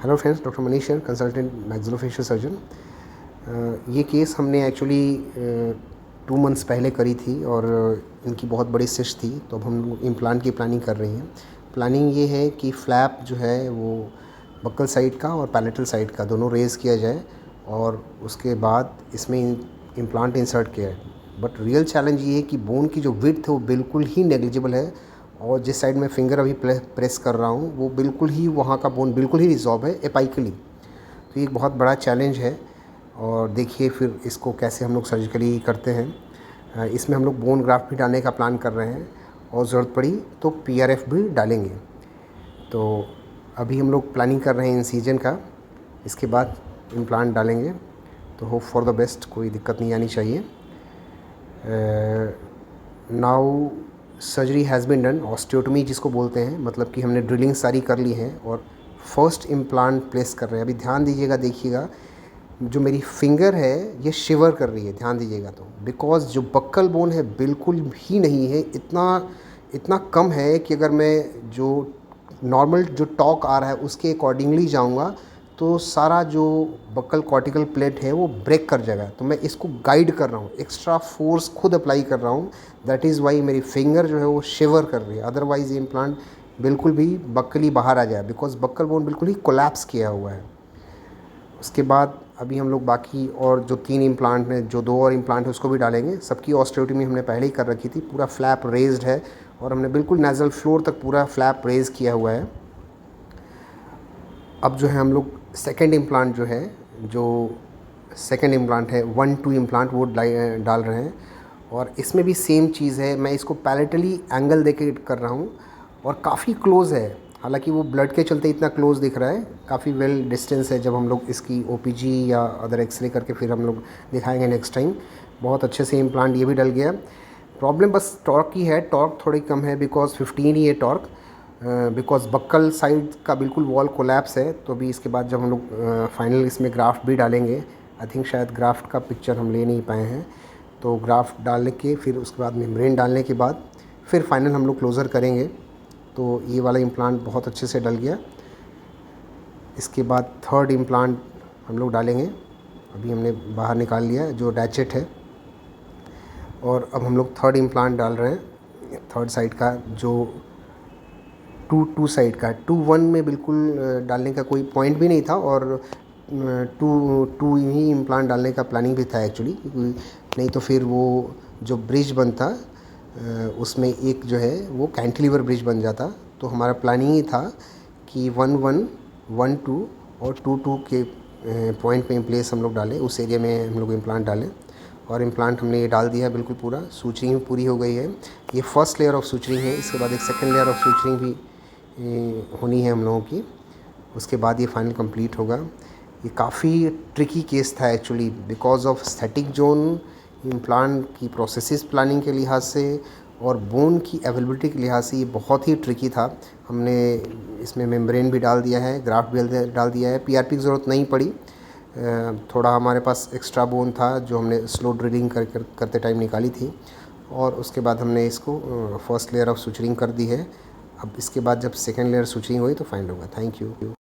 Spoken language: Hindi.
हेलो फ्रेंड्स, डॉक्टर मनीष है, कंसल्टेंट मैक्सिलोफेशियल सर्जन। ये केस हमने एक्चुअली 2 मंथ्स पहले करी थी और इनकी बहुत बड़ी सिस्ट थी, तो अब हम इम्प्लांट की प्लानिंग कर रहे हैं। प्लानिंग ये है कि फ्लैप जो है वो बक्कल साइड का और पैलेटल साइड का दोनों रेज़ किया जाए और उसके बाद इसमें इम्प्लांट इंसर्ट किया है। बट रियल चैलेंज ये है कि बोन की जो विड्थ है वो बिल्कुल ही नेग्लिजिबल है और जिस साइड में फिंगर अभी प्रेस कर रहा हूँ वो बिल्कुल ही वहाँ का बोन बिल्कुल ही रिजॉल्व है एपाइकली। तो ये एक बहुत बड़ा चैलेंज है और देखिए फिर इसको कैसे हम लोग सर्जिकली करते हैं। इसमें हम लोग बोन ग्राफ्ट भी डालने का प्लान कर रहे हैं और ज़रूरत पड़ी तो PRF भी डालेंगे। तो अभी हम लोग प्लानिंग कर रहे हैं इंसिजन का, इसके बाद इम्प्लांट डालेंगे। तो होप फॉर द बेस्ट, कोई दिक्कत नहीं आनी चाहिए। Now surgery has been done, osteotomy जिसको बोलते हैं, मतलब कि हमने ड्रिलिंग सारी कर ली है और फर्स्ट इम्प्लांट प्लेस कर रहे हैं। अभी ध्यान दीजिएगा, देखिएगा जो मेरी फिंगर है ये शिवर कर रही है, ध्यान दीजिएगा। तो बिकॉज़ जो बक्कल बोन है बिल्कुल भी नहीं है, इतना कम है कि अगर मैं जो नॉर्मल जो टॉक आ रहा है उसके अकॉर्डिंगली जाऊंगा तो सारा जो बक्कल कॉर्टिकल प्लेट है वो ब्रेक कर जाएगा। तो मैं इसको गाइड कर रहा हूँ, एक्स्ट्रा फोर्स खुद अप्लाई कर रहा हूँ। दैट इज़ वाई मेरी फिंगर जो है वो शिवर कर रही है। अदरवाइज़ ये इम्प्लांट बिल्कुल भी बक्कली बाहर आ जाए, बिकॉज बक्कल बोन बिल्कुल ही कोलैप्स किया हुआ है। उसके बाद अभी हम लोग बाकी और जो 3 इम्प्लांट हैं, जो 2 और इम्प्लांट है उसको भी डालेंगे। सबकी ऑस्टियोटोमी हमने पहले ही कर रखी थी। पूरा फ्लैप रेज्ड है और हमने बिल्कुल नेज़ल फ्लोर तक पूरा फ्लैप रेज किया हुआ है। अब जो है हम लोग सेकेंड इम्प्लांट जो है, जो सेकेंड इम्प्लांट है 1-2 इम्प्लांट वो डाल रहे हैं और इसमें भी सेम चीज़ है। मैं इसको पैलेटली एंगल देके कर रहा हूँ और काफ़ी क्लोज़ है, हालांकि वो ब्लड के चलते इतना क्लोज़ दिख रहा है, काफ़ी वेल डिस्टेंस है। जब हम लोग इसकी OPG या अदर एक्सरे करके फिर हम लोग दिखाएंगे नेक्स्ट टाइम। बहुत अच्छे से इम्प्लांट ये भी डल गया। प्रॉब्लम बस टॉर्क की है, टॉर्क थोड़ी कम है बिकॉज 15 ही है टॉर्क, बिकॉज बक्कल साइड का बिल्कुल वॉल कोलैप्स है। तो अभी इसके बाद जब हम लोग फाइनल इसमें ग्राफ्ट भी डालेंगे, आई थिंक शायद ग्राफ्ट का पिक्चर हम ले नहीं पाए हैं, तो ग्राफ्ट डालने के फिर उसके बाद मेम्ब्रेन डालने के बाद फिर फाइनल हम लोग क्लोज़र करेंगे। तो ये वाला इम्प्लांट बहुत अच्छे से डल गया। इसके बाद थर्ड इम्प्लांट हम लोग डालेंगे, अभी हमने बाहर निकाल लिया जो डैचेट है, और अब हम लोग थर्ड इम्प्लांट डाल रहे हैं। थर्ड साइड का जो 2 साइड का 2-1 में बिल्कुल डालने का कोई पॉइंट भी नहीं था और 2 ही इम्प्लांट डालने का प्लानिंग भी था एक्चुअली, नहीं तो फिर वो जो ब्रिज बनता उसमें एक जो है वो कैंटिलीवर ब्रिज बन जाता। तो हमारा प्लानिंग ही था कि 1-1, 1-2 और 2-2 के पॉइंट पे प्लेस हम लोग डालें, उस एरिया में हम लोग इम्प्लांट डालें। और इम्प्लांट हमने ये डाल दिया बिल्कुल पूरा, सूचरिंग पूरी हो गई है। ये फर्स्ट लेयर ऑफ सूचरिंग है, इसके बाद एक सेकेंड लेयर ऑफ सूचरिंग भी होनी है हम लोगों की, उसके बाद ये फाइनल कंप्लीट होगा। ये काफ़ी ट्रिकी केस था actually because of aesthetic zone, implant की प्रोसेसेस प्लानिंग के लिहाज से और बोन की अवेलेबिलिटी के लिहाज से ये बहुत ही ट्रिकी था। हमने इसमें मेम्ब्रेन भी डाल दिया है, ग्राफ्ट भी डाल दिया है, PRP की ज़रूरत नहीं पड़ी। थोड़ा हमारे पास एक्स्ट्रा बोन था जो हमने स्लो ड्रिलिंग करते टाइम निकाली थी और उसके बाद हमने इसको फर्स्ट लेयर ऑफ सूचरिंग कर दी है। अब इसके बाद जब सेकेंड लेयर सूचरिंग हुई तो फाइनल होगा। Thank you.